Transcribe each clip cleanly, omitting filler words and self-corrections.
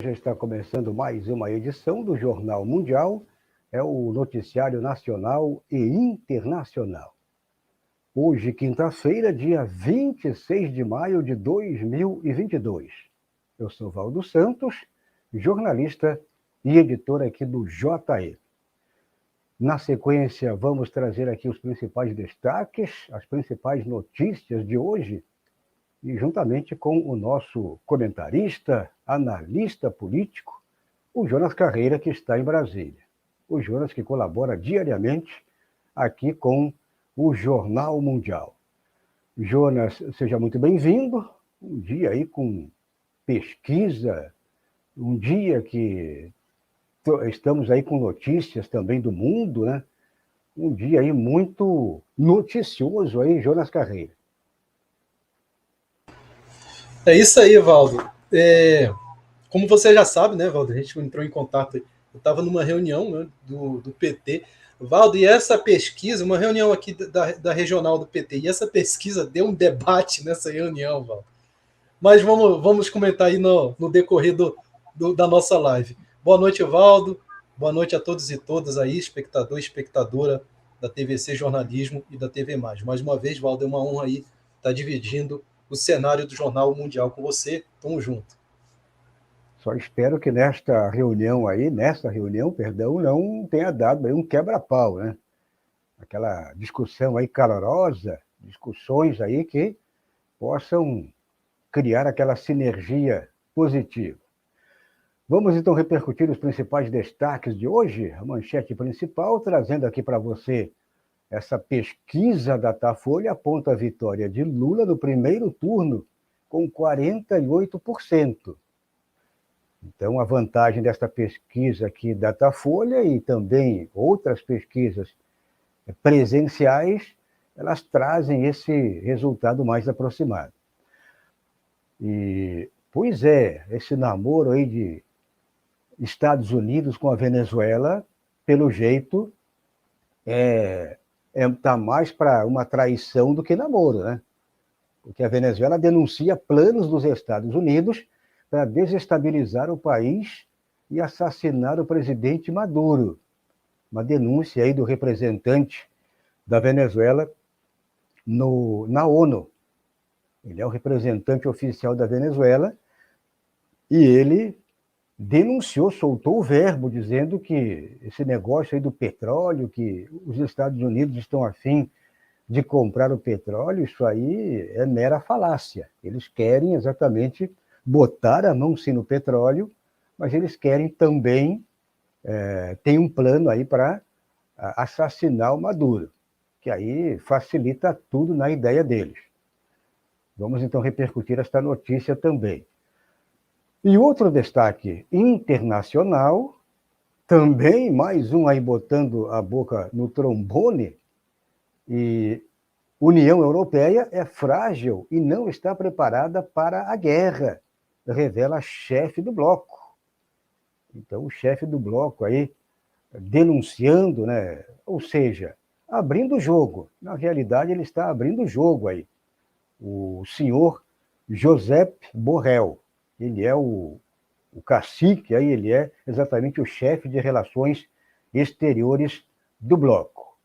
Já está começando mais uma edição do Jornal Mundial, é o noticiário nacional e internacional. Hoje, quinta-feira, dia 26 de maio de 2022. Eu sou Valdo Santos, jornalista e editor aqui do JE. Na sequência, vamos trazer aqui os principais destaques, as principais notícias de hoje, e juntamente com o nosso comentarista, analista político, o Jonas Carreira, que está em Brasília. O Jonas que colabora diariamente aqui com o Jornal Mundial. Jonas, seja muito bem-vindo. Um dia aí com pesquisa, um dia que estamos aí com notícias também do mundo, né? Um dia aí muito noticioso aí, Jonas Carreira. É isso aí, Valdo. Como você já sabe, né, Valdo? A gente entrou em contato. Eu estava numa reunião, né, do PT. Valdo, e essa pesquisa, uma reunião aqui da regional do PT, e essa pesquisa deu um debate nessa reunião, Valdo. Mas vamos comentar aí no decorrer da nossa live. Boa noite, Valdo. Boa noite a todos e todas aí, espectador e espectadora da TVC Jornalismo e da TV Mais. Mais uma vez, Valdo, é uma honra aí estar dividindo o cenário do Jornal Mundial com você. Tamo junto. Só espero que nesta reunião, não tenha dado aí um quebra-pau, né? Aquela discussão aí calorosa, discussões aí que possam criar aquela sinergia positiva. Vamos então repercutir os principais destaques de hoje, a manchete principal, trazendo aqui para você essa pesquisa da Datafolha aponta a vitória de Lula no primeiro turno com 48%. Então, a vantagem desta pesquisa aqui da Datafolha e também outras pesquisas presenciais, elas trazem esse resultado mais aproximado. E, pois é, esse namoro aí de Estados Unidos com a Venezuela, pelo jeito, tá mais para uma traição do que namoro, né? Porque a Venezuela denuncia planos dos Estados Unidos para desestabilizar o país e assassinar o presidente Maduro. Uma denúncia aí do representante da Venezuela na ONU. Ele é o representante oficial da Venezuela e ele denunciou, soltou o verbo, dizendo que esse negócio aí do petróleo, que os Estados Unidos estão a fim de comprar o petróleo, isso aí é mera falácia. Eles querem exatamente botar a mão sim no petróleo, mas eles querem também, tem um plano aí para assassinar o Maduro, que aí facilita tudo na ideia deles. Vamos então repercutir esta notícia também. E outro destaque internacional, também mais um aí botando a boca no trombone, e União Europeia é frágil e não está preparada para a guerra, revela chefe do bloco. Então, o chefe do bloco aí denunciando, né? Ou seja, abrindo o jogo. Na realidade, ele está abrindo o jogo aí. O senhor Josep Borrell, ele é o cacique, aí ele é exatamente o chefe de relações exteriores do bloco.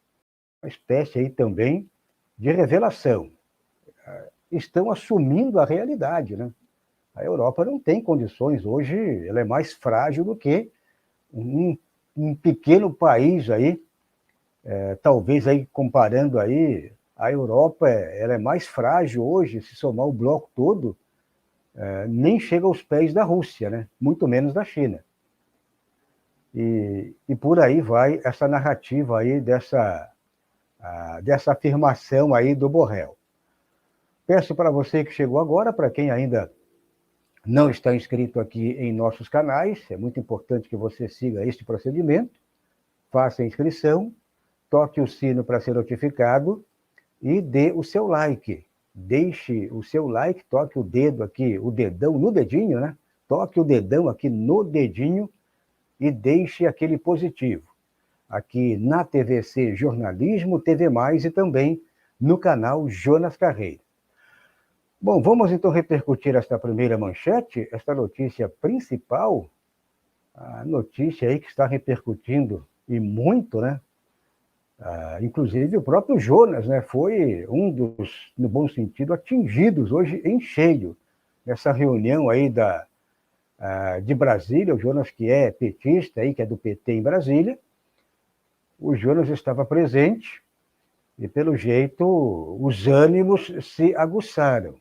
Uma espécie aí também de revelação. Estão assumindo a realidade, né? A Europa não tem condições hoje, ela é mais frágil do que um pequeno país aí, talvez aí comparando aí, a Europa ela é mais frágil hoje, se somar o bloco todo, nem chega aos pés da Rússia, né? Muito menos da China. E por aí vai essa narrativa aí dessa afirmação aí do Borrell. Peço para você que chegou agora, para quem ainda não está inscrito aqui em nossos canais, é muito importante que você siga este procedimento, faça a inscrição, toque o sino para ser notificado e dê o seu like. Deixe o seu like, toque o dedo aqui, o dedão no dedinho, né? Toque o dedão aqui no dedinho e deixe aquele positivo. Aqui na TVC Jornalismo, TV Mais e também no canal Jonas Carreira. Bom, vamos então repercutir esta primeira manchete, esta notícia principal, a notícia aí que está repercutindo e muito, né? Inclusive o próprio Jonas, né, foi um dos, no bom sentido, atingidos hoje em cheio nessa reunião aí de Brasília. O Jonas, que é petista, aí, que é do PT em Brasília, o Jonas estava presente e, pelo jeito, os ânimos se aguçaram.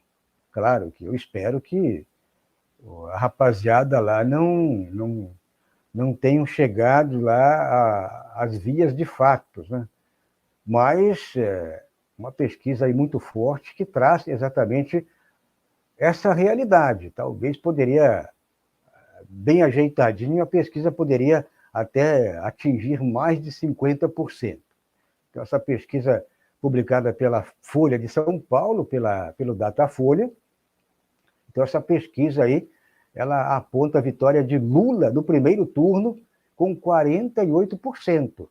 Claro que eu espero que a rapaziada lá não tenham chegado lá às vias de fatos, né? Mas uma pesquisa aí muito forte que traz exatamente essa realidade. Talvez poderia, bem ajeitadinho, a pesquisa poderia até atingir mais de 50%. Então, essa pesquisa publicada pela Folha de São Paulo, pelo Datafolha, então essa pesquisa aí, ela aponta a vitória de Lula no primeiro turno com 48%.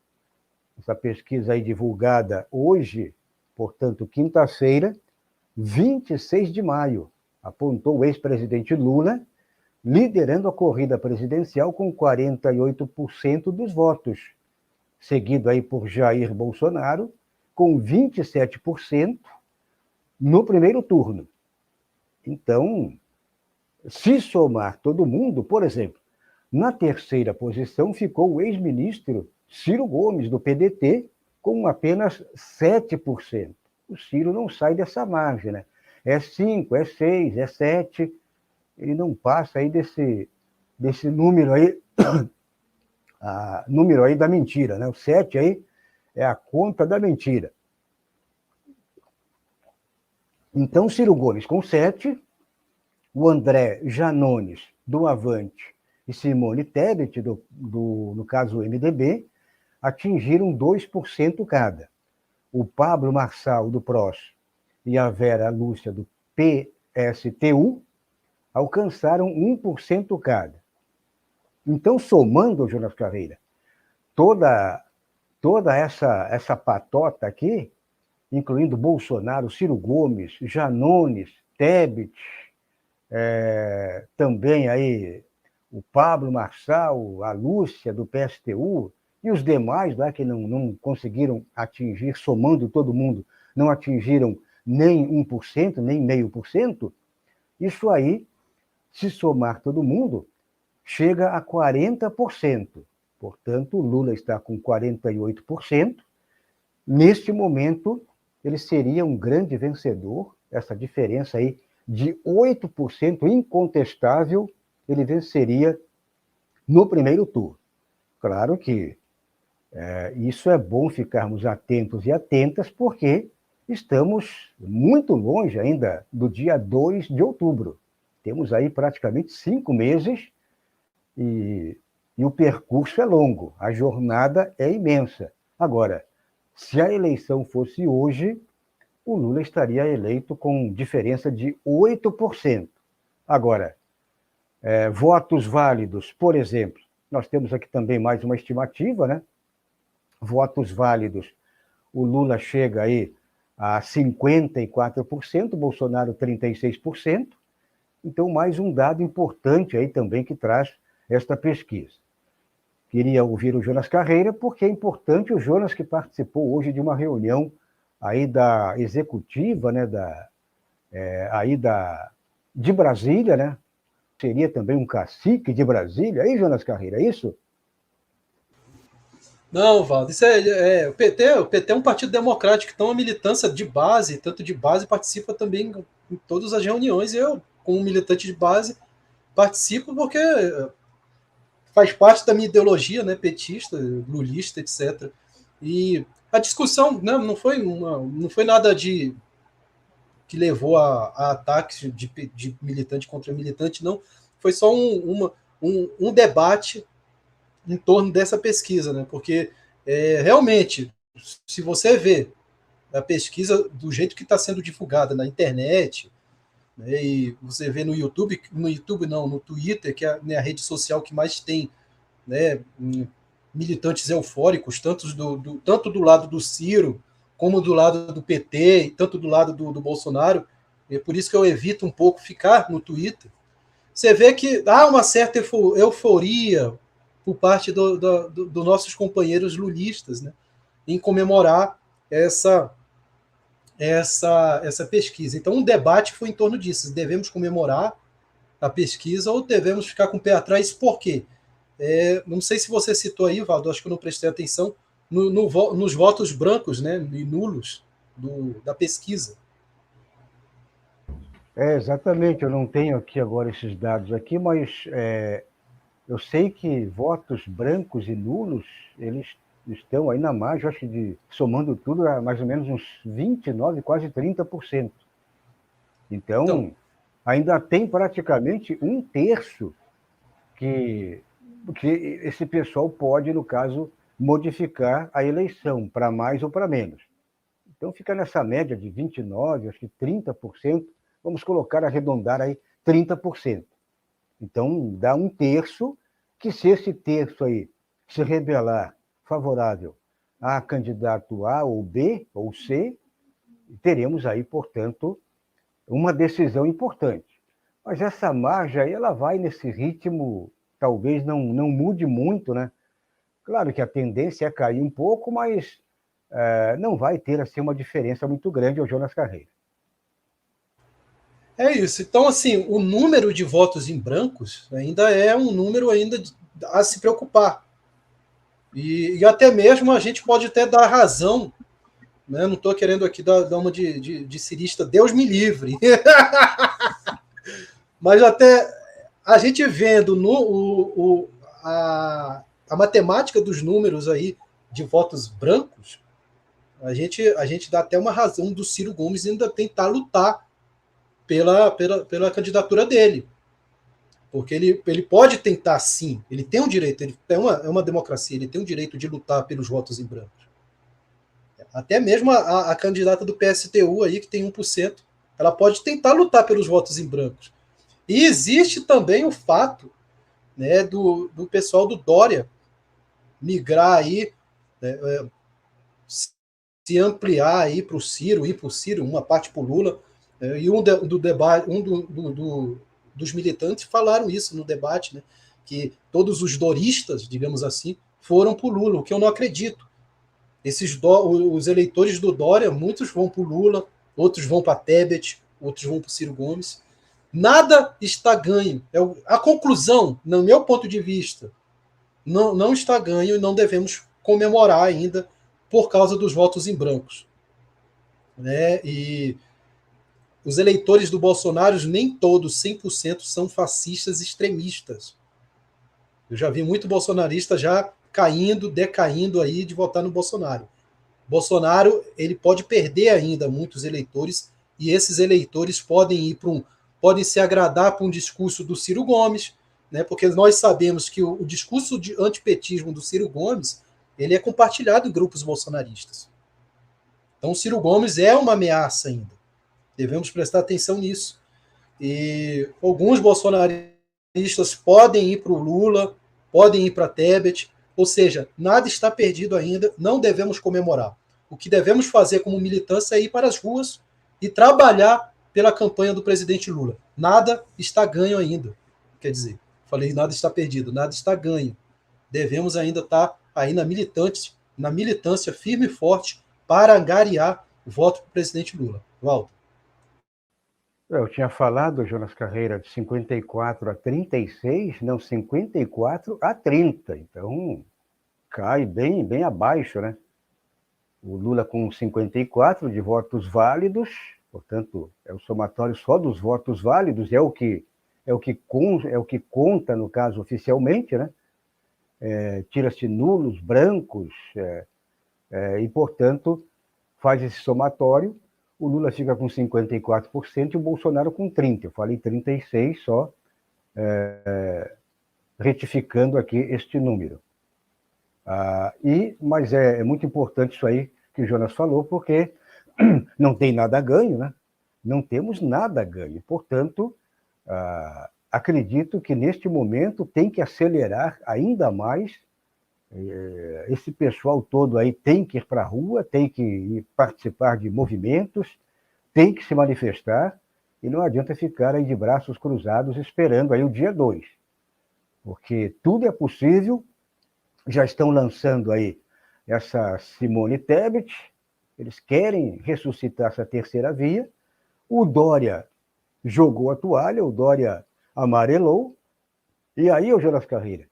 Essa pesquisa aí divulgada hoje, portanto, quinta-feira, 26 de maio, apontou o ex-presidente Lula liderando a corrida presidencial com 48% dos votos, seguido aí por Jair Bolsonaro, com 27% no primeiro turno. Então, se somar todo mundo, por exemplo, na terceira posição ficou o ex-ministro Ciro Gomes, do PDT, com apenas 7%. O Ciro não sai dessa margem, né? É 5, é 6, é 7, ele não passa aí desse número aí, número aí da mentira, né? O 7 aí é a conta da mentira. Então, Ciro Gomes com 7, o André Janones, do Avante, e Simone Tebet, no caso o MDB, atingiram 2% cada. O Pablo Marçal, do PROS, e a Vera Lúcia, do PSTU, alcançaram 1% cada. Então, somando, Jonas Carreira, toda essa patota aqui, incluindo Bolsonaro, Ciro Gomes, Janones, Tebet, também aí o Pablo Marçal, a Lúcia, do PSTU, e os demais lá que não conseguiram atingir, somando todo mundo, não atingiram nem 1%, nem 0,5%, isso aí, se somar todo mundo, chega a 40%. Portanto, o Lula está com 48%. Neste momento, ele seria um grande vencedor. Essa diferença aí de 8% incontestável, ele venceria no primeiro turno. Claro que isso é bom ficarmos atentos e atentas, porque estamos muito longe ainda do dia 2 de outubro. Temos aí praticamente 5 meses e o percurso é longo, a jornada é imensa. Agora, se a eleição fosse hoje, o Lula estaria eleito com diferença de 8%. Agora, votos válidos, por exemplo, nós temos aqui também mais uma estimativa, né? Votos válidos, o Lula chega aí a 54%, Bolsonaro 36%. Então, mais um dado importante aí também que traz esta pesquisa. Queria ouvir o Jonas Carreira, porque é importante o Jonas, que participou hoje de uma reunião aí da executiva, né, de Brasília, né? Seria também um cacique de Brasília. Aí, Jonas Carreira, é isso? Não, Valdo, isso o PT é um partido democrático, então a militância de base, tanto de base, participa também em todas as reuniões. Eu, como militante de base, participo porque faz parte da minha ideologia, né, petista, lulista, etc. E a discussão, né, não foi nada que levou a ataques de militante contra militante, não. Foi só um debate em torno dessa pesquisa, né? Porque realmente, se você vê a pesquisa do jeito que está sendo divulgada na internet, né, e você vê no YouTube não, no Twitter, que é, né, a rede social que mais tem, né, militantes eufóricos, tanto do lado do Ciro, como do lado do PT, tanto do lado do Bolsonaro, e é por isso que eu evito um pouco ficar no Twitter, você vê que há uma certa euforia por parte dos nossos companheiros lulistas, né, em comemorar essa pesquisa. Então, um debate foi em torno disso. Devemos comemorar a pesquisa ou devemos ficar com o pé atrás? Por quê? Não sei se você citou aí, Valdo, acho que eu não prestei atenção, nos votos brancos, né, e nulos da pesquisa. Exatamente, eu não tenho aqui agora esses dados aqui, mas eu sei que votos brancos e nulos, eles estão aí na margem, acho que somando tudo, a mais ou menos uns 29%, quase 30%. Então, ainda tem praticamente um terço que esse pessoal pode, no caso, modificar a eleição, para mais ou para menos. Então, fica nessa média de 29%, acho que 30%, vamos colocar, arredondar aí, 30%. Então, dá um terço, que se esse terço aí se revelar favorável a candidato A ou B ou C, teremos aí, portanto, uma decisão importante. Mas essa margem aí, ela vai nesse ritmo, talvez não mude muito, né? Claro que a tendência é cair um pouco, mas não vai ter assim uma diferença muito grande ao Jonas Carreira. É isso. Então, assim, o número de votos em brancos ainda é um número ainda a se preocupar. E até mesmo a gente pode até dar razão, né? Não estou querendo aqui dar uma de cirista, Deus me livre. Mas até a gente vendo a matemática dos números aí de votos brancos, a gente dá até uma razão do Ciro Gomes ainda tentar lutar pela candidatura dele. Porque ele pode tentar, sim, ele tem um direito, é uma democracia, ele tem o direito de lutar pelos votos em branco. Até mesmo a candidata do PSTU aí, que tem 1%, ela pode tentar lutar pelos votos em brancos. E existe também o fato, né, do pessoal do Dória migrar aí, né, se ampliar aí para o Ciro, ir para o Ciro, uma parte para o Lula. E dos militantes falaram isso no debate, né, que todos os doristas, digamos assim, foram para o Lula, o que eu não acredito. Os eleitores do Dória, muitos vão para o Lula, outros vão para Tebet, outros vão para o Ciro Gomes. Nada está ganho. A conclusão, no meu ponto de vista, não está ganho e não devemos comemorar ainda por causa dos votos em brancos. Né? E os eleitores do Bolsonaro, nem todos, 100%, são fascistas extremistas. Eu já vi muito bolsonarista já decaindo aí de votar no Bolsonaro. Bolsonaro, ele pode perder ainda muitos eleitores, e esses eleitores podem se agradar para um discurso do Ciro Gomes, né? Porque nós sabemos que o discurso de antipetismo do Ciro Gomes, ele é compartilhado em grupos bolsonaristas. Então o Ciro Gomes é uma ameaça ainda. Devemos prestar atenção nisso. E alguns bolsonaristas podem ir para o Lula, podem ir para a Tebet, ou seja, nada está perdido ainda, não devemos comemorar. O que devemos fazer como militância é ir para as ruas e trabalhar pela campanha do presidente Lula. Nada está ganho ainda. Quer dizer, falei nada está perdido, nada está ganho. Devemos ainda estar aí na militância firme e forte para angariar o voto para o presidente Lula. Walter. Eu tinha falado, Jonas Carreira, de 54 a 36, não, 54 a 30. Então, cai bem abaixo, né? O Lula com 54 de votos válidos, portanto, é o somatório só dos votos válidos, é o que conta, no caso, oficialmente, né? Tira-se nulos, brancos, e, portanto, faz esse somatório. O Lula fica com 54% e o Bolsonaro com 30%. Eu falei 36% só, retificando aqui este número. Mas é muito importante isso aí que o Jonas falou, porque não tem nada a ganho, né? Não temos nada a ganho. Portanto, acredito que neste momento tem que acelerar ainda mais. Esse pessoal todo aí tem que ir para a rua, tem que ir participar de movimentos, tem que se manifestar, e não adianta ficar aí de braços cruzados esperando aí o dia 2, porque tudo é possível. Já estão lançando aí essa Simone Tebet, eles querem ressuscitar essa terceira via. O Dória jogou a toalha, o Dória amarelou. E aí, Jonas Carreira,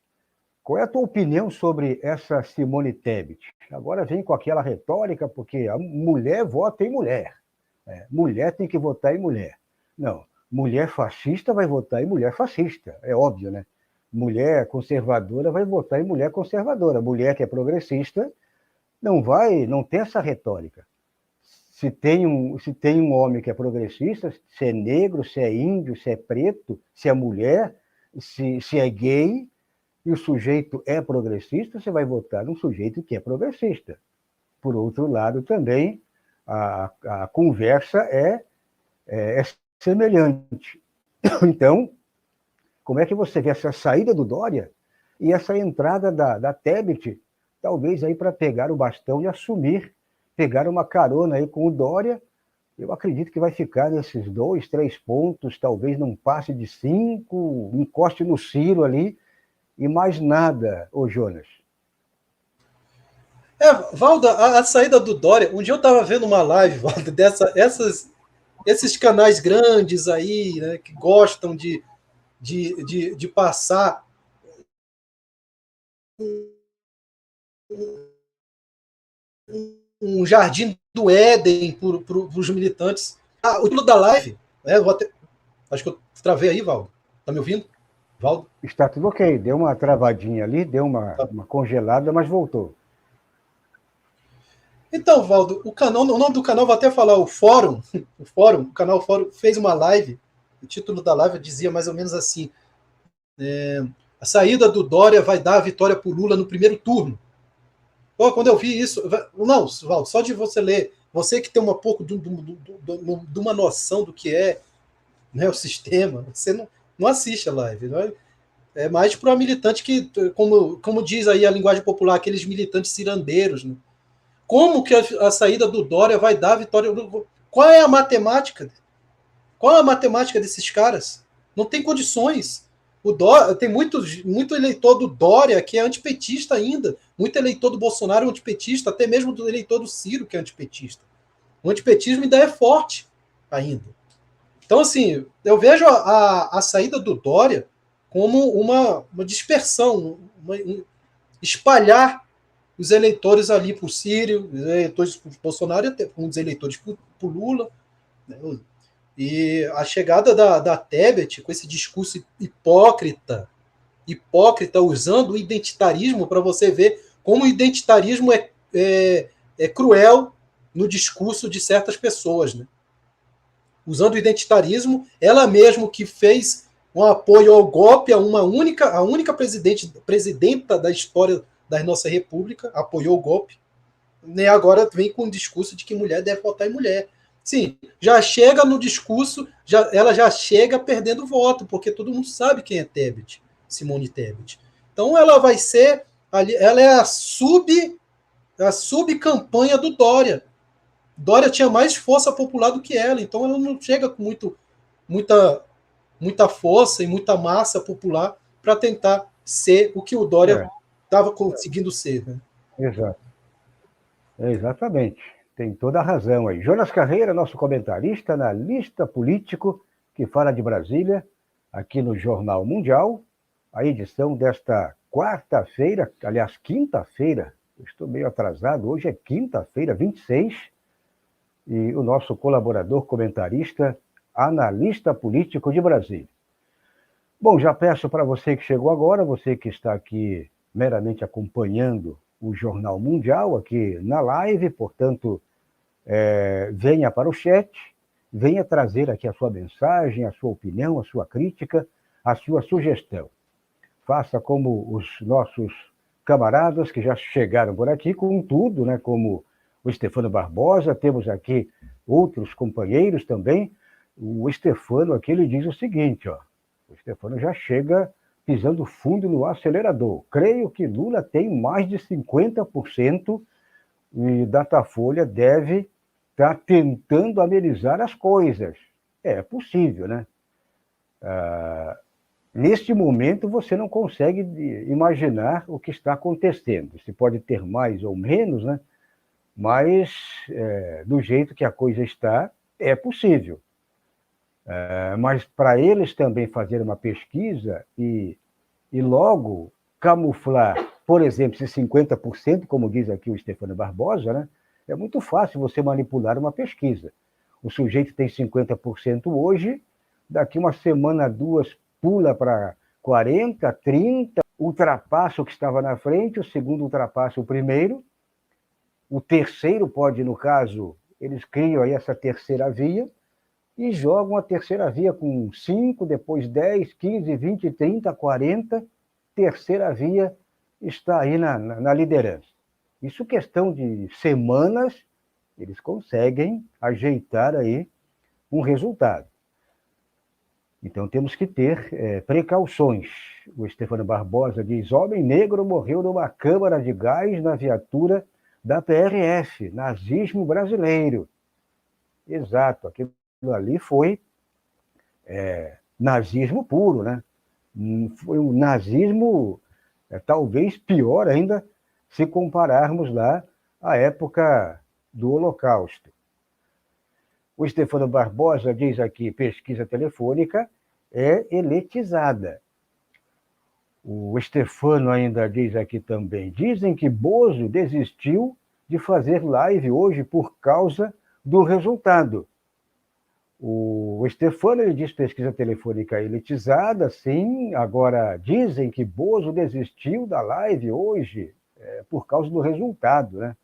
qual é a tua opinião sobre essa Simone Tebet? Agora vem com aquela retórica, porque a mulher vota em mulher. Mulher tem que votar em mulher. Não, mulher fascista vai votar em mulher fascista, é óbvio, né? Mulher conservadora vai votar em mulher conservadora. Mulher que é progressista não tem essa retórica. Se tem um homem que é progressista, se é negro, se é índio, se é preto, se é mulher, se é gay, e o sujeito é progressista, você vai votar num sujeito que é progressista. Por outro lado, também, a conversa é semelhante. Então, como é que você vê essa saída do Dória e essa entrada da Tebet, talvez aí para pegar o bastão e assumir, pegar uma carona aí com o Dória? Eu acredito que vai ficar nesses 2, 3 pontos, talvez não passe de 5, encoste no Ciro ali, e mais nada, ô Jonas. Valdo, a saída do Dória, um dia eu estava vendo uma live, Valdo, esses canais grandes aí, né, que gostam de passar um jardim do Éden para os militantes. O título da live, né, acho que eu travei aí, Valdo. Tá me ouvindo, Valdo? Está tudo ok, deu uma travadinha ali, deu uma congelada, mas voltou. Então, Valdo, o nome do canal, vou até falar, o canal Fórum fez uma live, o título da live dizia mais ou menos assim, a saída do Dória vai dar a vitória para o Lula no primeiro turno. Pô, quando eu vi isso, não, Valdo, só de você ler, você que tem um pouco de uma noção do que é, né, o sistema, você não assiste a live, não é? É mais para um militante que, como diz aí a linguagem popular, aqueles militantes cirandeiros, né? Como que a saída do Dória vai dar a vitória? Qual é a matemática? Qual é a matemática desses caras? Não tem condições. O Dória, tem muito eleitor do Dória que é antipetista ainda. Muito eleitor do Bolsonaro é antipetista, até mesmo do eleitor do Ciro que é antipetista. O antipetismo ainda é forte ainda. Então, assim, eu vejo a saída do Dória como uma dispersão, espalhar os eleitores ali para o Ciro, os eleitores para o Bolsonaro, até uns eleitores para o Lula. Né? E a chegada da Tebet com esse discurso hipócrita, usando o identitarismo para você ver como o identitarismo é cruel no discurso de certas pessoas. Né? Usando o identitarismo, ela mesmo que fez um apoio ao golpe, a única presidenta da história da nossa república, apoiou o golpe, e agora vem com o discurso de que mulher deve votar em mulher. Sim, já chega no discurso, ela já chega perdendo voto, porque todo mundo sabe quem é Tebet, Simone Tebet. Então ela vai ser, ela é a subcampanha do Dória. Dória tinha mais força popular do que ela, então ela não chega com muita força e muita massa popular para tentar ser o que o Dória estava conseguindo ser. Né? Exato. Exatamente. Tem toda a razão aí. Jonas Carreira, nosso comentarista, analista político, que fala de Brasília, aqui no Jornal Mundial, a edição desta quarta-feira, aliás, quinta-feira, estou meio atrasado, hoje é quinta-feira, 26, e o nosso colaborador, comentarista, analista político de Brasília. Bom, já peço para você que chegou agora, você que está aqui meramente acompanhando o Jornal Mundial aqui na live, portanto, venha para o chat, venha trazer aqui a sua mensagem, a sua opinião, a sua crítica, a sua sugestão. Faça como os nossos camaradas que já chegaram por aqui com tudo, né? Como o Stefano Barbosa, temos aqui outros companheiros também. O Stefano aqui, ele diz o seguinte, ó, o Stefano já chega pisando fundo no acelerador. Creio que Lula tem mais de 50% e Datafolha deve estar tentando amenizar as coisas. É possível, né? Neste momento, você não consegue imaginar o que está acontecendo. Se pode ter mais ou menos, né? Mas, do jeito que a coisa está, é possível. Mas para eles também fazerem uma pesquisa e logo camuflar, por exemplo, esses 50%, como diz aqui o Stefano Barbosa, né? É muito fácil você manipular uma pesquisa. O sujeito tem 50% hoje, daqui uma semana, duas, pula para 40, 30, ultrapassa o que estava na frente, o segundo ultrapassa o primeiro, o terceiro pode, no caso, eles criam aí essa terceira via e jogam a terceira via com 5, depois 10, 15, 20, 30, 40, terceira via está aí na liderança. Isso questão de semanas, eles conseguem ajeitar aí um resultado. Então temos que ter precauções. O Stefano Barbosa diz: homem negro morreu numa câmara de gás na viatura da PRF, nazismo brasileiro. Exato, aquilo ali foi nazismo puro, né? Foi um nazismo talvez pior ainda se compararmos lá à época do Holocausto. O Stefano Barbosa diz aqui: pesquisa telefônica é elitizada. O Stefano ainda diz aqui também: dizem que Bozo desistiu de fazer live hoje por causa do resultado. O Stefano, ele diz pesquisa telefônica elitizada, sim. Agora, dizem que Bozo desistiu da live hoje por causa do resultado, né?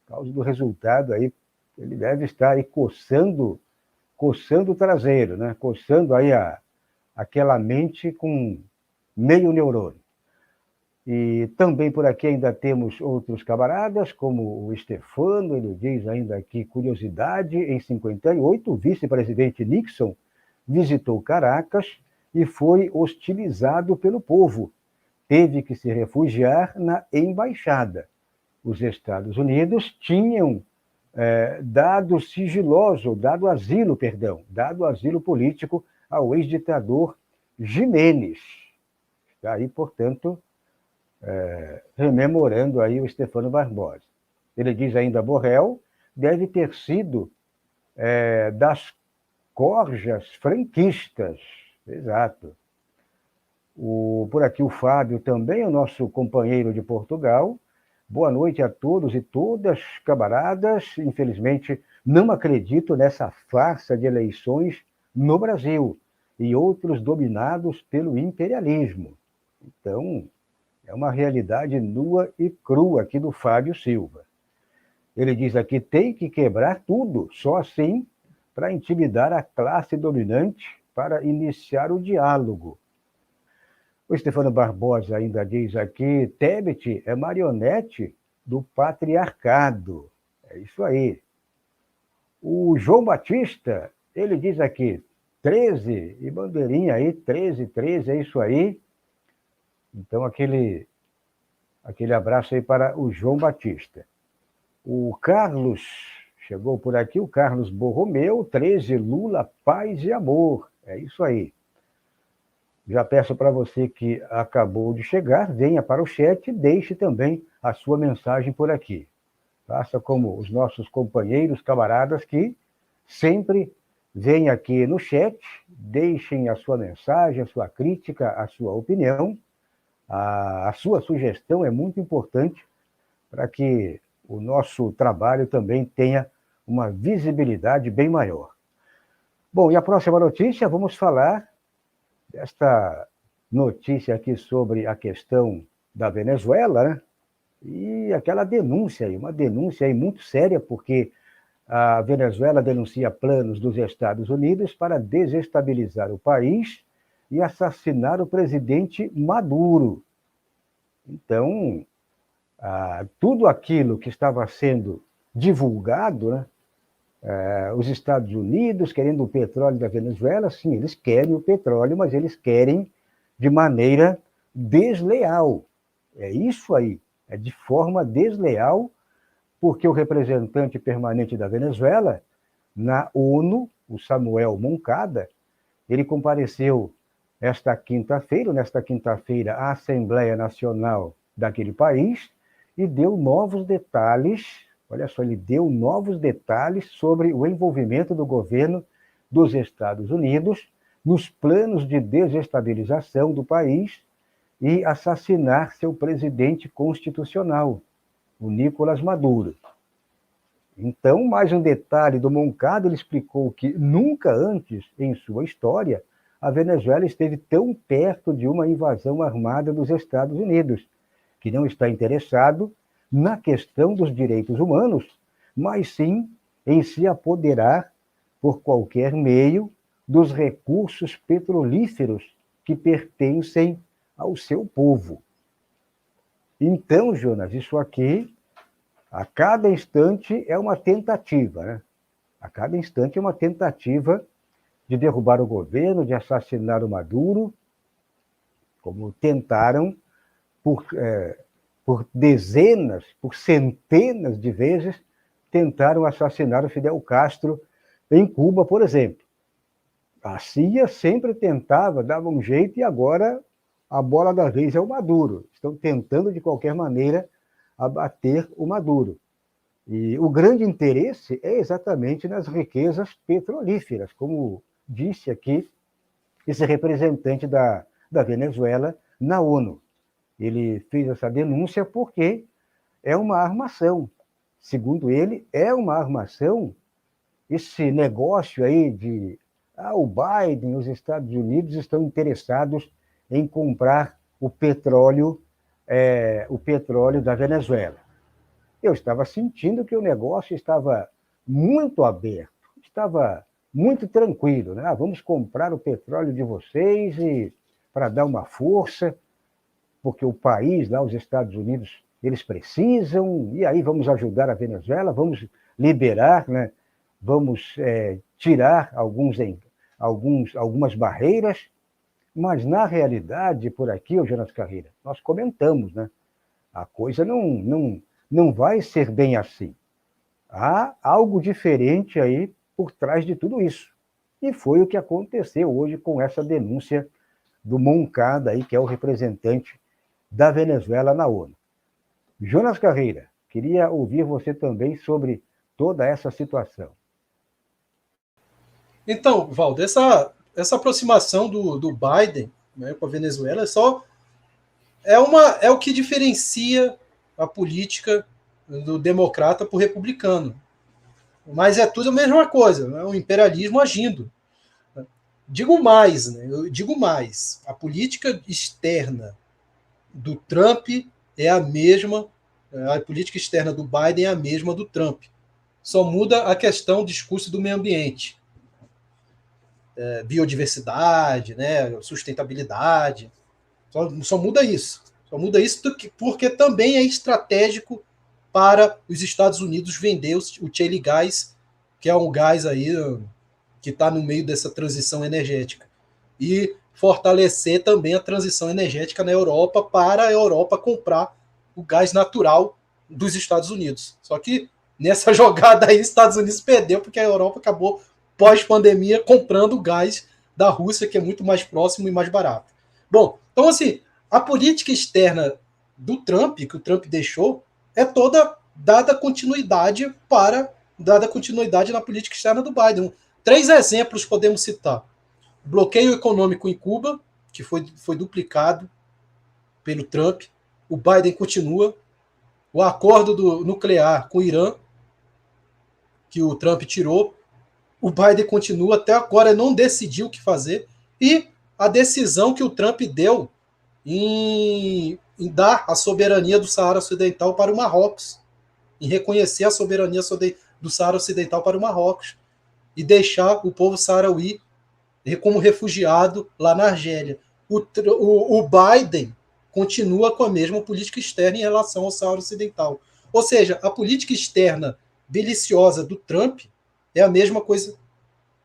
Por causa do resultado aí, ele deve estar aí coçando o traseiro, né? Coçando aí aquela mente com meio neurônio. E também por aqui ainda temos outros camaradas, como o Stefano, ele diz ainda aqui, curiosidade, em 58, o vice-presidente Nixon visitou Caracas e foi hostilizado pelo povo. Teve que se refugiar na embaixada. Os Estados Unidos tinham dado asilo político ao ex-ditador Jiménez. Está aí, portanto, rememorando aí o Stefano Barbosa. Ele diz ainda: Borrell deve ter sido das corjas franquistas. Exato. Por aqui o Fábio também, o nosso companheiro de Portugal. Boa noite a todos e todas, camaradas. Infelizmente, não acredito nessa farsa de eleições no Brasil e outros dominados pelo imperialismo. Então, é uma realidade nua e crua aqui do Fábio Silva. Ele diz aqui: tem que quebrar tudo, só assim, para intimidar a classe dominante, para iniciar o diálogo. O Stefano Barbosa ainda diz aqui: Tebet é marionete do patriarcado. É isso aí. O João Batista, ele diz aqui: 13, e bandeirinha aí, 13, 13, é isso aí. Então, aquele abraço aí para o João Batista. O Carlos, chegou por aqui, o Carlos Borromeu, 13, Lula, paz e amor. É isso aí. Já peço para você que acabou de chegar, venha para o chat e deixe também a sua mensagem por aqui. Faça como os nossos companheiros, camaradas, que sempre vêm aqui no chat, deixem a sua mensagem, a sua crítica, a sua opinião. A sua sugestão é muito importante para que o nosso trabalho também tenha uma visibilidade bem maior. Bom, e a próxima notícia, vamos falar desta notícia aqui sobre a questão da Venezuela, né? E aquela denúncia aí, uma denúncia aí muito séria, porque a Venezuela denuncia planos dos Estados Unidos para desestabilizar o país e assassinar o presidente Maduro. Então, tudo aquilo que estava sendo divulgado, né? Os Estados Unidos querendo o petróleo da Venezuela, sim, eles querem o petróleo, mas eles querem de maneira desleal. É isso aí, é de forma desleal, porque o representante permanente da Venezuela na ONU, o Samuel Moncada, ele compareceu nesta quinta-feira, à Assembleia Nacional daquele país e deu novos detalhes, olha só, ele deu novos detalhes sobre o envolvimento do governo dos Estados Unidos nos planos de desestabilização do país e assassinar seu presidente constitucional, o Nicolás Maduro. Então, mais um detalhe do Moncada, ele explicou que nunca antes em sua história a Venezuela esteve tão perto de uma invasão armada dos Estados Unidos, que não está interessado na questão dos direitos humanos, mas sim em se apoderar por qualquer meio dos recursos petrolíferos que pertencem ao seu povo. Então, Jonas, isso aqui, a cada instante é uma tentativa, né? A cada instante é uma tentativa de derrubar o governo, de assassinar o Maduro, como tentaram por dezenas, por centenas de vezes, tentaram assassinar o Fidel Castro em Cuba, por exemplo. A CIA sempre tentava, dava um jeito, e agora a bola da vez é o Maduro. Estão tentando, de qualquer maneira, abater o Maduro. E o grande interesse é exatamente nas riquezas petrolíferas, como disse aqui esse representante da Venezuela na ONU. Ele fez essa denúncia porque é uma armação. Segundo ele, é uma armação esse negócio aí de o Biden, os Estados Unidos estão interessados em comprar o petróleo da Venezuela. Eu estava sentindo que o negócio estava muito aberto, estava muito tranquilo, né? Vamos comprar o petróleo de vocês e para dar uma força, porque o país, lá, os Estados Unidos, eles precisam, e aí vamos ajudar a Venezuela, vamos liberar, né? Vamos tirar algumas barreiras, mas na realidade, por aqui, Jonas Carreira, nós comentamos, né? A coisa não vai ser bem assim. Há algo diferente aí por trás de tudo isso. E foi o que aconteceu hoje com essa denúncia do Moncada, aí, que é o representante da Venezuela na ONU. Jonas Carreira, queria ouvir você também sobre toda essa situação. Então, Valdo, essa aproximação do Biden, né, com a Venezuela é o que diferencia a política do democrata para o republicano. Mas é tudo a mesma coisa, né? O imperialismo agindo. Digo mais, né? Eu digo mais. A política externa do Trump é a mesma, a política externa do Biden é a mesma do Trump. Só muda a questão do discurso do meio ambiente. Biodiversidade, né? Sustentabilidade. Só muda isso. Só muda isso porque também é estratégico para os Estados Unidos vender o shale gas, que é um gás aí que está no meio dessa transição energética. E fortalecer também a transição energética na Europa para a Europa comprar o gás natural dos Estados Unidos. Só que nessa jogada aí, os Estados Unidos perdeu porque a Europa acabou, pós-pandemia, comprando o gás da Rússia, que é muito mais próximo e mais barato. Bom, então assim, a política externa do Trump, que o Trump deixou, é toda dada continuidade na política externa do Biden. 3 exemplos podemos citar. Bloqueio econômico em Cuba, que foi duplicado pelo Trump. O Biden continua. O acordo nuclear com o Irã, que o Trump tirou. O Biden continua. Até agora não decidiu o que fazer. E a decisão que o Trump deu em dar a soberania do Saara Ocidental para o Marrocos, em reconhecer a soberania do Saara Ocidental para o Marrocos e deixar o povo saarauí como refugiado lá na Argélia. O Biden continua com a mesma política externa em relação ao Saara Ocidental. Ou seja, a política externa deliciosa do Trump é a mesma coisa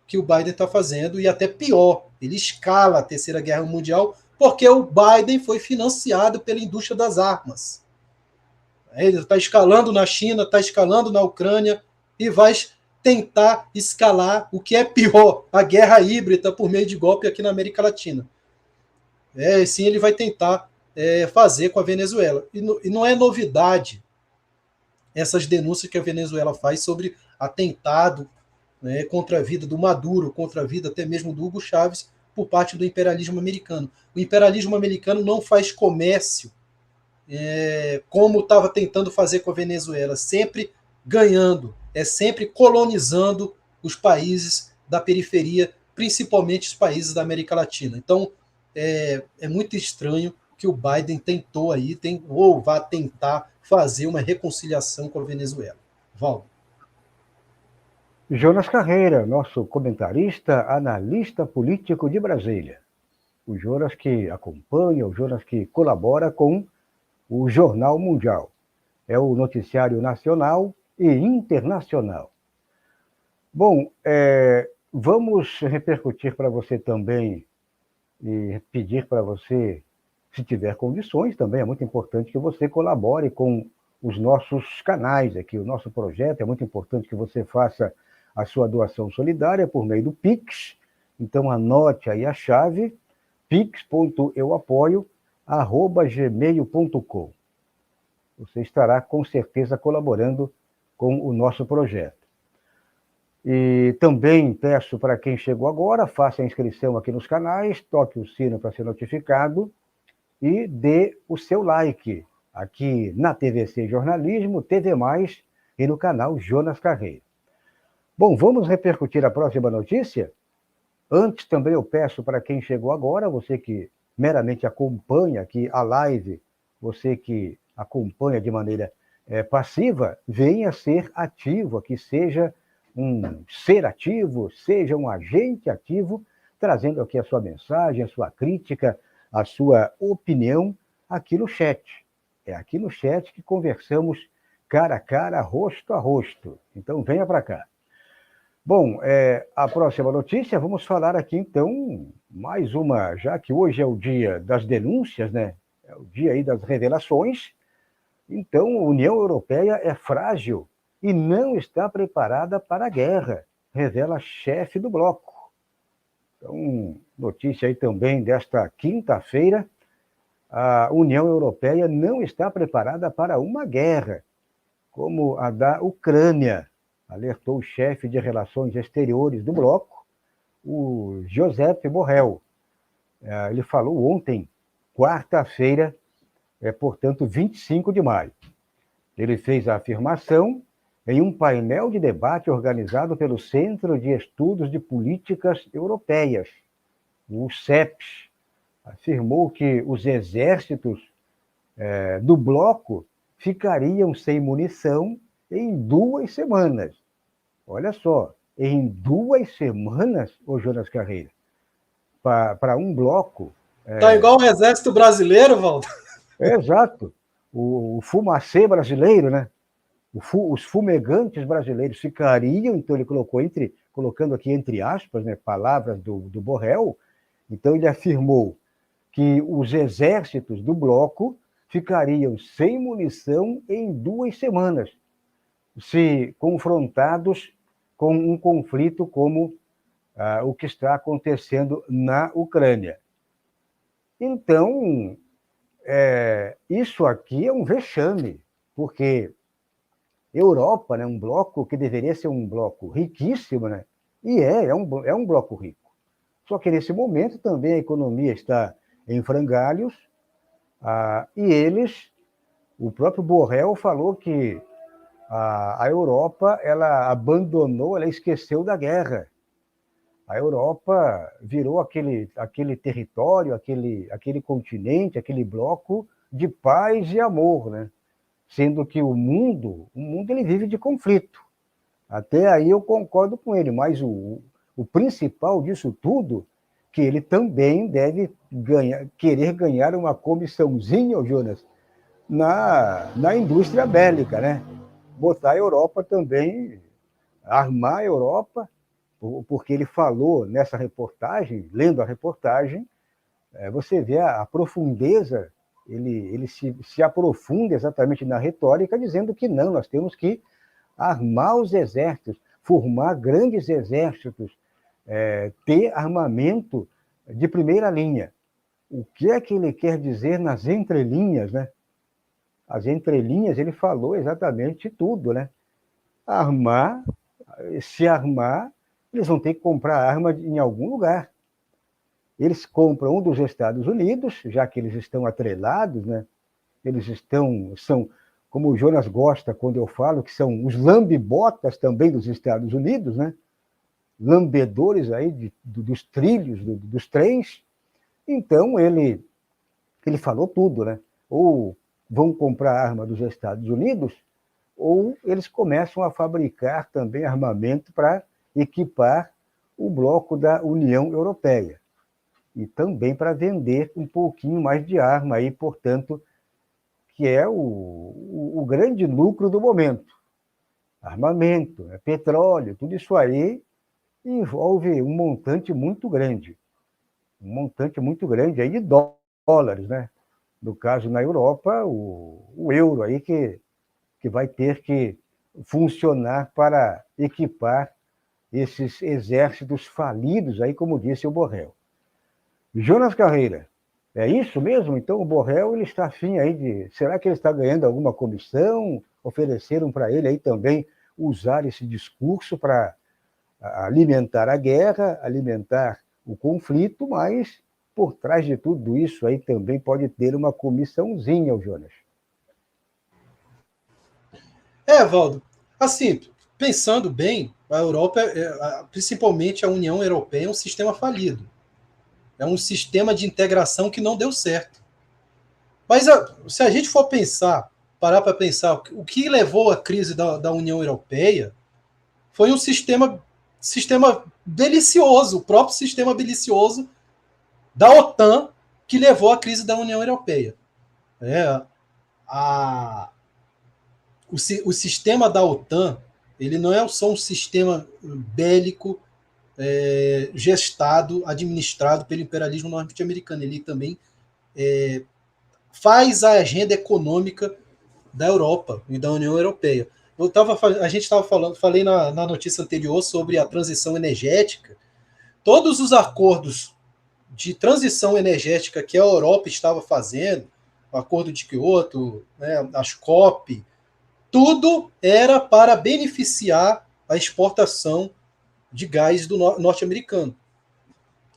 que o Biden está fazendo, e até pior, ele escala a Terceira Guerra Mundial porque o Biden foi financiado pela indústria das armas. Ele está escalando na China, está escalando na Ucrânia e vai tentar escalar o que é pior, a guerra híbrida por meio de golpe aqui na América Latina. Sim, ele vai tentar fazer com a Venezuela. E não é novidade essas denúncias que a Venezuela faz sobre atentado, né, contra a vida do Maduro, contra a vida até mesmo do Hugo Chávez, por parte do imperialismo americano. O imperialismo americano não faz comércio como estava tentando fazer com a Venezuela, sempre ganhando, sempre colonizando os países da periferia, principalmente os países da América Latina. Então, é muito estranho que o Biden tentou aí, ou vai tentar fazer uma reconciliação com a Venezuela. Valdo. Jonas Carreira, nosso comentarista, analista político de Brasília. O Jonas que acompanha, o Jonas que colabora com o Jornal Mundial. É o noticiário nacional e internacional. Bom, vamos repercutir para você também e pedir para você, se tiver condições, também é muito importante que você colabore com os nossos canais aqui, o nosso projeto. É muito importante que você faça a sua doação solidária por meio do Pix. Então, anote aí a chave, pix.euapoio@gmail.com. Você estará, com certeza, colaborando com o nosso projeto. E também peço para quem chegou agora, faça a inscrição aqui nos canais, toque o sino para ser notificado e dê o seu like aqui na TVC Jornalismo, TV Mais e no canal Jonas Carreira. Bom, vamos repercutir a próxima notícia? Antes também eu peço para quem chegou agora, você que meramente acompanha aqui a live, você que acompanha de maneira passiva, venha ser ativo aqui, seja um ser ativo, seja um agente ativo, trazendo aqui a sua mensagem, a sua crítica, a sua opinião aqui no chat. É aqui no chat que conversamos cara a cara, rosto a rosto. Então venha para cá. Bom, a próxima notícia, vamos falar aqui então, mais uma, já que hoje é o dia das denúncias, né? É o dia aí das revelações. Então, a União Europeia é frágil e não está preparada para a guerra, revela chefe do bloco. Então, notícia aí também desta quinta-feira, a União Europeia não está preparada para uma guerra, como a da Ucrânia, alertou o chefe de relações exteriores do bloco, o Josep Borrell. Ele falou ontem, quarta-feira, portanto, 25 de maio. Ele fez a afirmação em um painel de debate organizado pelo Centro de Estudos de Políticas Europeias, o CEPS. Afirmou que os exércitos do bloco ficariam sem munição em 2 semanas. Olha só, em 2 semanas, ô Jonas Carreira, para um bloco... Tá igual o exército brasileiro, Valdo? Exato. O fumacê brasileiro, né? Os fumegantes brasileiros ficariam, então ele colocando aqui entre aspas, né, palavras do Borrell, então ele afirmou que os exércitos do bloco ficariam sem munição em 2 semanas, se confrontados com um conflito como o que está acontecendo na Ucrânia. Então, isso aqui é um vexame, porque Europa, né, um bloco que deveria ser um bloco riquíssimo, né, e é um bloco rico. Só que nesse momento também a economia está em frangalhos, e o próprio Borrell falou que a Europa, ela abandonou, ela esqueceu da guerra. A Europa virou aquele território, aquele continente, aquele bloco de paz e amor, né? Sendo que o mundo ele vive de conflito. Até aí eu concordo com ele, mas o principal disso tudo, que ele também deve querer ganhar uma comissãozinha, Jonas, na indústria bélica, né? Botar a Europa também, armar a Europa, porque ele falou nessa reportagem, lendo a reportagem, você vê a profundeza, ele se aprofunda exatamente na retórica, dizendo que não, nós temos que armar os exércitos, formar grandes exércitos, ter armamento de primeira linha. O que é que ele quer dizer nas entrelinhas, né? As entrelinhas, ele falou exatamente tudo, né? Se armar, eles vão ter que comprar arma em algum lugar. Eles compram um dos Estados Unidos, já que eles estão atrelados, né? Eles são, como o Jonas gosta quando eu falo, que são os lambe-botas também dos Estados Unidos, né? Lambedores aí dos trilhos, dos trens. Então, ele falou tudo, né? Ou vão comprar arma dos Estados Unidos, ou eles começam a fabricar também armamento para equipar o bloco da União Europeia. E também para vender um pouquinho mais de arma aí, portanto, que é o grande lucro do momento. Armamento, petróleo, tudo isso aí envolve um montante muito grande. Um montante muito grande aí de dólares, né? No caso, na Europa, o euro aí que vai ter que funcionar para equipar esses exércitos falidos aí, como disse o Borrell. Jonas Carreira, é isso mesmo? Então o Borrell ele está afim aí de... Será que ele está ganhando alguma comissão? Ofereceram para ele aí também usar esse discurso para alimentar a guerra, alimentar o conflito, mas por trás de tudo isso aí também pode ter uma comissãozinha, o Jonas. Valdo, assim, pensando bem, a Europa, principalmente a União Europeia, é um sistema falido. É um sistema de integração que não deu certo. Mas se a gente for parar para pensar, o que levou à crise da União Europeia foi um sistema delicioso, o próprio sistema delicioso da OTAN que levou à crise da União Europeia. O sistema da OTAN ele não é só um sistema bélico gestado, administrado pelo imperialismo norte-americano. Ele também faz a agenda econômica da Europa e da União Europeia. A gente estava falei na notícia anterior sobre a transição energética. Todos os acordos de transição energética que a Europa estava fazendo, o Acordo de Quioto, né, as COP, tudo era para beneficiar a exportação de gás do norte-americano.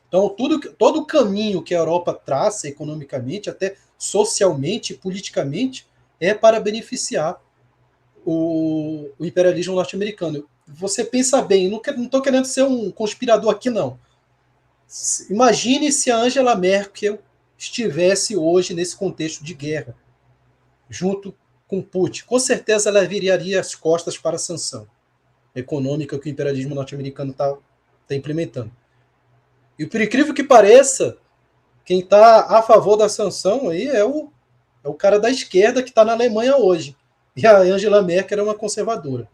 Então, todo o caminho que a Europa traça economicamente, até socialmente e politicamente, é para beneficiar o imperialismo norte-americano. Você pensa bem, não estou querendo ser um conspirador aqui, não. Imagine se a Angela Merkel estivesse hoje nesse contexto de guerra, junto com Putin. Com certeza ela viraria as costas para a sanção econômica que o imperialismo norte-americano está implementando. E por incrível que pareça, quem está a favor da sanção aí é o cara da esquerda que está na Alemanha hoje. E a Angela Merkel é uma conservadora.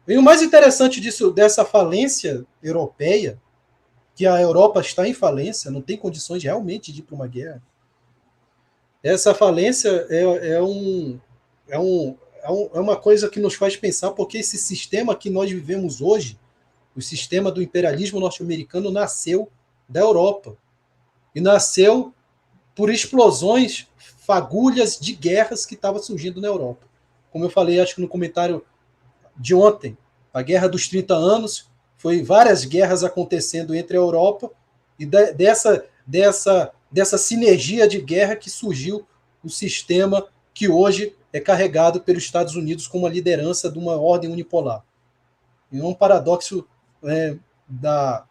E o mais interessante dessa falência europeia, que a Europa está em falência, não tem condições realmente de ir para uma guerra. Essa falência é uma coisa que nos faz pensar, porque esse sistema que nós vivemos hoje, o sistema do imperialismo norte-americano, nasceu da Europa. E nasceu por explosões, fagulhas de guerras que estavam surgindo na Europa. Como eu falei, acho que no comentário de ontem, a Guerra dos 30 Anos, foi várias guerras acontecendo entre a Europa, e dessa sinergia de guerra que surgiu o sistema que hoje é carregado pelos Estados Unidos como a liderança de uma ordem unipolar. E é um paradoxo da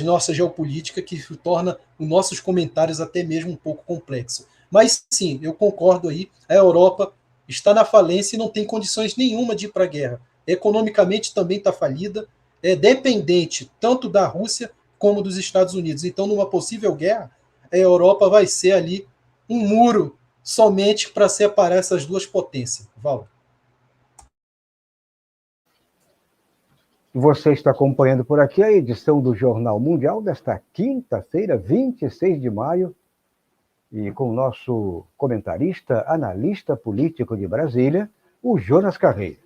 nossa geopolítica que torna os nossos comentários até mesmo um pouco complexos. Mas sim, eu concordo aí, a Europa está na falência e não tem condições nenhuma de ir para a guerra. Economicamente também está falida, é dependente tanto da Rússia como dos Estados Unidos. Então, numa possível guerra, a Europa vai ser ali um muro somente para separar essas duas potências. Val. Você está acompanhando por aqui a edição do Jornal Mundial desta quinta-feira, 26 de maio, e com o nosso comentarista, analista político de Brasília, o Jonas Carreira.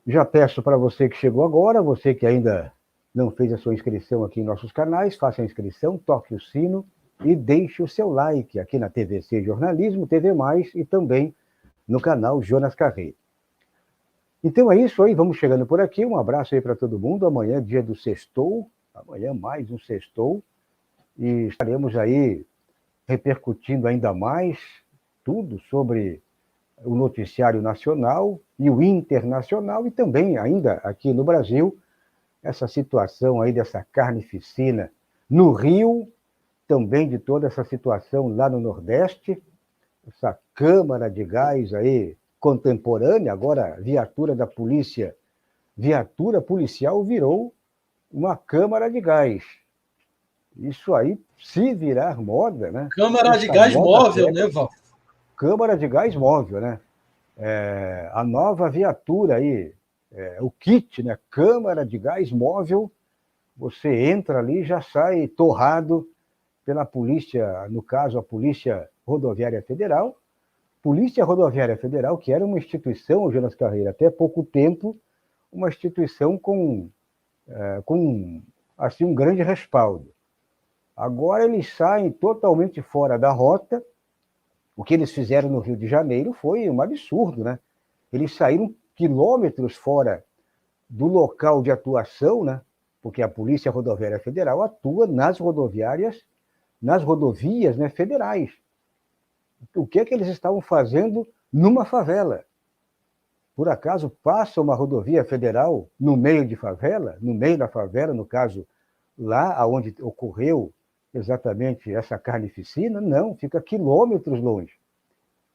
Já peço para você que chegou agora, você que ainda não fez a sua inscrição aqui em nossos canais, faça a inscrição, toque o sino e deixe o seu like aqui na TVC Jornalismo, TV Mais e também no canal Jonas Carreiro. Então é isso aí, vamos chegando por aqui. Um abraço aí para todo mundo. Amanhã é dia do sextou, amanhã mais um sextou, e estaremos aí repercutindo ainda mais tudo sobre o noticiário nacional e o internacional, e também ainda aqui no Brasil, essa situação aí dessa carnificina no Rio, também de toda essa situação lá no Nordeste, essa câmara de gás aí contemporânea, agora viatura da polícia, viatura policial virou uma câmara de gás. Isso aí, se virar moda, né? Câmara de gás móvel, né, Val? Câmara de gás móvel, né? A nova viatura aí, o kit, né? Câmara de gás móvel, você entra ali e já sai torrado pela polícia, no caso, a Polícia Rodoviária Federal. Polícia Rodoviária Federal, que era uma instituição, Jonas Carreira, até pouco tempo, uma instituição com assim, um grande respaldo. Agora eles saem totalmente fora da rota. O que eles fizeram no Rio de Janeiro foi um absurdo, né? Eles saíram quilômetros fora do local de atuação, né? Porque a Polícia Rodoviária Federal atua nas rodovias, né, federais. O que é que eles estavam fazendo numa favela? Por acaso passa uma rodovia federal no meio de favela, no meio da favela, no caso, lá onde ocorreu exatamente essa carnificina? Não, fica quilômetros longe.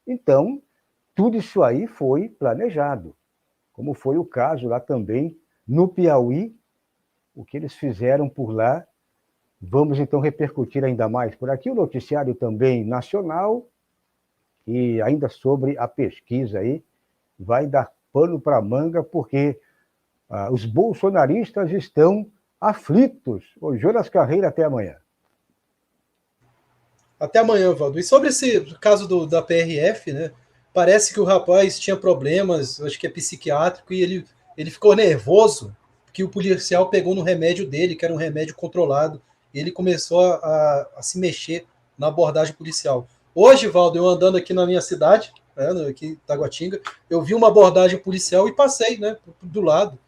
Então, tudo isso aí foi planejado, como foi o caso lá também no Piauí, o que eles fizeram por lá. Vamos então repercutir ainda mais por aqui, o noticiário também nacional, e ainda sobre a pesquisa aí, vai dar pano para manga, porque os bolsonaristas estão aflitos. O Jonas Carreira, até amanhã. Até amanhã, Valdo. E sobre esse caso da PRF, né? Parece que o rapaz tinha problemas, acho que é psiquiátrico, e ele ficou nervoso, que o policial pegou no remédio dele, que era um remédio controlado, e ele começou a se mexer na abordagem policial. Hoje, Valdo, eu andando aqui na minha cidade, né, aqui em Taguatinga, eu vi uma abordagem policial e passei, né, do lado.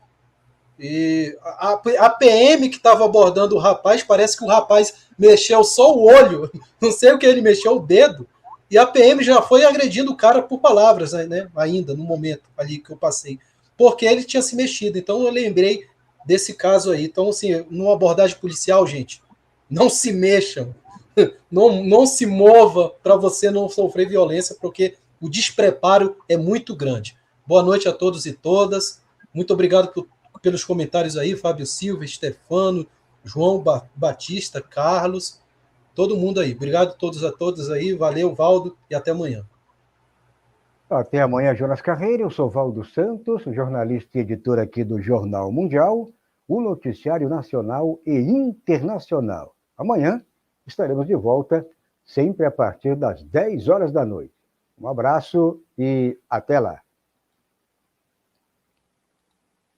E a PM que estava abordando o rapaz, parece que o rapaz mexeu só o olho, não sei o que ele mexeu, o dedo, e a PM já foi agredindo o cara por palavras, né, ainda no momento ali que eu passei, porque ele tinha se mexido. Então eu lembrei desse caso aí. Então, assim, numa abordagem policial, gente, não se mexam, não se mova para você não sofrer violência, porque o despreparo é muito grande. Boa noite a todos e todas. Muito obrigado pelos comentários aí, Fábio Silva, Stefano, João Batista, Carlos, todo mundo aí. Obrigado a todos aí. Valeu, Valdo, e até amanhã. Até amanhã, Jonas Carreira. Eu sou Valdo Santos, jornalista e editor aqui do Jornal Mundial, o noticiário nacional e internacional. Amanhã estaremos de volta, sempre a partir das 10 horas da noite. Um abraço e até lá.